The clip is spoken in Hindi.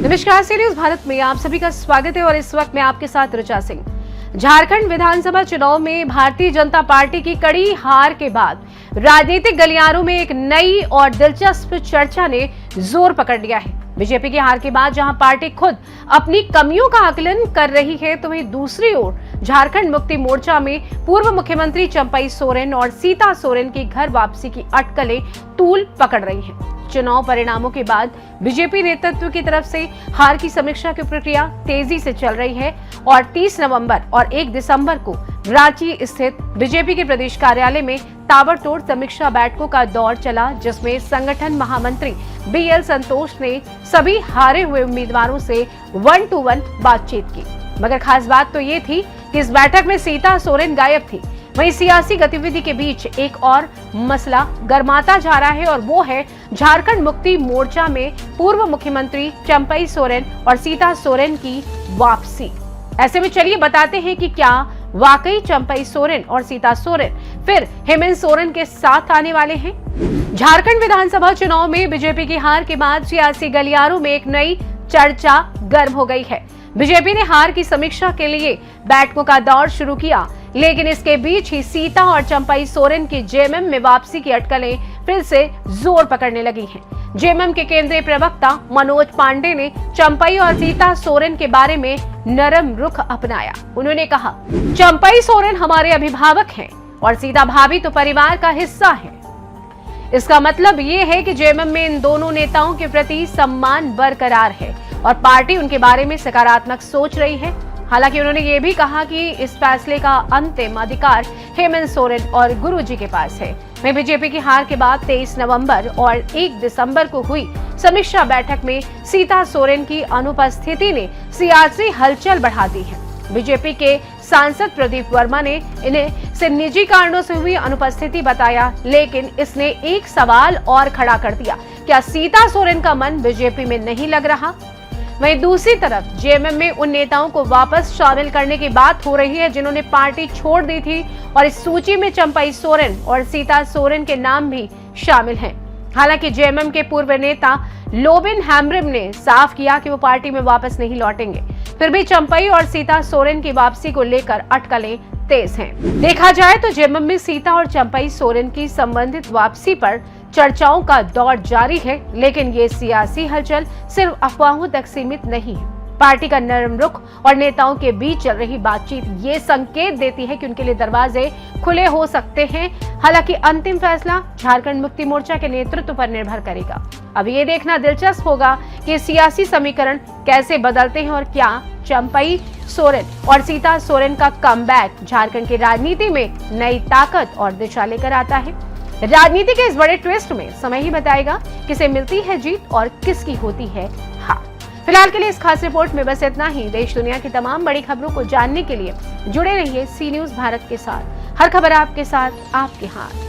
नमस्कार, सी न्यूज भारत में आप सभी का स्वागत है और इस वक्त मैं आपके साथ ऋचा सिंह। झारखंड विधानसभा चुनाव में भारतीय जनता पार्टी की कड़ी हार के बाद राजनीतिक गलियारों में एक नई और दिलचस्प चर्चा ने जोर पकड़ लिया है। बीजेपी की हार के बाद जहां पार्टी खुद अपनी कमियों का आकलन कर रही है, तो वहीं दूसरी ओर झारखंड मुक्ति मोर्चा में पूर्व मुख्यमंत्री चंपई सोरेन और सीता सोरेन की घर वापसी की अटकलें तूल पकड़ रही हैं। चुनाव परिणामों के बाद बीजेपी नेतृत्व की तरफ से हार की समीक्षा की प्रक्रिया तेजी से चल रही है और 30 नवंबर और 1 दिसंबर को रांची स्थित बीजेपी के प्रदेश कार्यालय में ताबड़तोड़ समीक्षा बैठकों का दौर चला, जिसमें संगठन महामंत्री BL संतोष ने सभी हारे हुए उम्मीदवारों से 1-to-1 बातचीत की। मगर खास बात तो ये थी कि इस बैठक में सीता सोरेन गायब थी। वहीं सियासी गतिविधि के बीच एक और मसला गरमाता जा रहा है और वो है झारखंड मुक्ति मोर्चा में पूर्व मुख्यमंत्री चंपई सोरेन और सीता सोरेन की वापसी। ऐसे में चलिए बताते हैं कि क्या वाकई चंपई सोरेन और सीता सोरेन फिर हेमंत सोरेन के साथ आने वाले हैं। झारखंड विधानसभा चुनाव में बीजेपी की हार के बाद सियासी गलियारों में एक नई चर्चा गर्म हो गई है। बीजेपी ने हार की समीक्षा के लिए बैठकों का दौर शुरू किया, लेकिन इसके बीच ही सीता और चंपई सोरेन की जेएमएम में वापसी की अटकलें फिर से जोर पकड़ने लगी हैं। जेएमएम के केंद्रीय प्रवक्ता मनोज पांडे ने चंपई और सीता सोरेन के बारे में नरम रुख अपनाया। उन्होंने कहा, चंपई सोरेन हमारे अभिभावक हैं और सीता भाभी तो परिवार का हिस्सा है। इसका मतलब ये है कि जेएमएम में इन दोनों नेताओं के प्रति सम्मान बरकरार है और पार्टी उनके बारे में सकारात्मक सोच रही है। हालांकि उन्होंने ये भी कहा कि इस फैसले का अंतिम अधिकार हेमंत सोरेन और गुरुजी के पास है। वहीं बीजेपी की हार के बाद 23 नवंबर और 1 दिसंबर को हुई समीक्षा बैठक में सीता सोरेन की अनुपस्थिति ने सियासी हलचल बढ़ा दी है। बीजेपी के सांसद प्रदीप वर्मा ने इन्हें सिर्फ निजी कारणों से हुई अनुपस्थिति बताया, लेकिन इसने एक सवाल और खड़ा कर दिया, क्या सीता सोरेन का मन बीजेपी में नहीं लग रहा। वहीं दूसरी तरफ जेएमएम में उन नेताओं को वापस शामिल करने की बात हो रही है जिन्होंने पार्टी छोड़ दी थी और इस सूची में चंपई सोरेन और सीता सोरेन के नाम भी शामिल हैं। हालांकि जेएमएम के पूर्व नेता लोबिन हैम्ब्रिम ने साफ किया कि वो पार्टी में वापस नहीं लौटेंगे। फिर भी चंपई और सीता सोरेन की वापसी को लेकर अटकलें तेज हैं। देखा जाए तो जेएमएम में सीता और चंपई सोरेन की संबंधित वापसी पर चर्चाओं का दौर जारी है, लेकिन ये सियासी हलचल सिर्फ अफवाहों तक सीमित नहीं है। पार्टी का नरम रुख और नेताओं के बीच चल रही बातचीत ये संकेत देती है कि उनके लिए दरवाजे खुले हो सकते हैं। हालांकि अंतिम फैसला झारखंड मुक्ति मोर्चा के नेतृत्व पर निर्भर करेगा। अब ये देखना दिलचस्प होगा कि सियासी समीकरण कैसे बदलते हैं और क्या चंपई सोरेन और सीता सोरेन का कमबैक झारखंड की राजनीति में नई ताकत और दिशा लेकर आता है। राजनीति के इस बड़े ट्विस्ट में समय ही बताएगा किसे मिलती है जीत और किसकी होती है हार। फिलहाल के लिए इस खास रिपोर्ट में बस इतना ही। देश दुनिया की तमाम बड़ी खबरों को जानने के लिए जुड़े रहिए सी न्यूज भारत के साथ। हर खबर आपके साथ, आपके हाथ।